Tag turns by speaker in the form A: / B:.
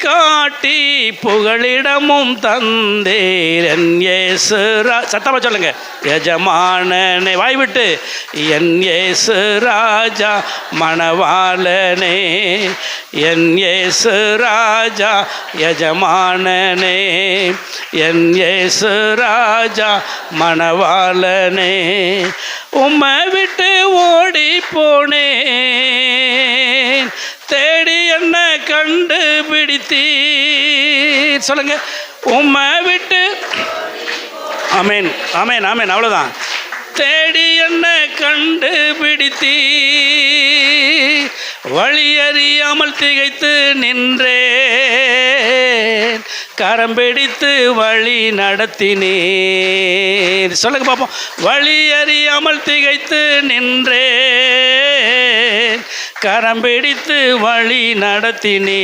A: காட்டி புகழிடமும் தந்தீர் என் இயேசு சத்தமாக சொல்லுங்க. எஜமானனே வாய்விட்டு என் இயேசு ராஜா மணவாளனே, என் இயேசு ராஜா எஜமானனே, என் இயேசு ராஜா மணவாளனே. உம்மை விட்டு ஓடி போனேன், தேடி என்ன கண்டுபிடித்தீர். சொல்லுங்க. உம்மை விட்டு ஆமேன் ஆமேன் ஆமேன். அவ்வளோதான். தேடி என்ன கண்டுபிடித்தீ, வழியறியாமல் திகைத்து நின்றேன், கரம் பிடித்து வழி நடத்தினீர். சொல்லுங்க பார்ப்போம். வழியறியாமல் திகைத்து நின்றேன், கரம் பிடித்து வழி நடத்தினீர்.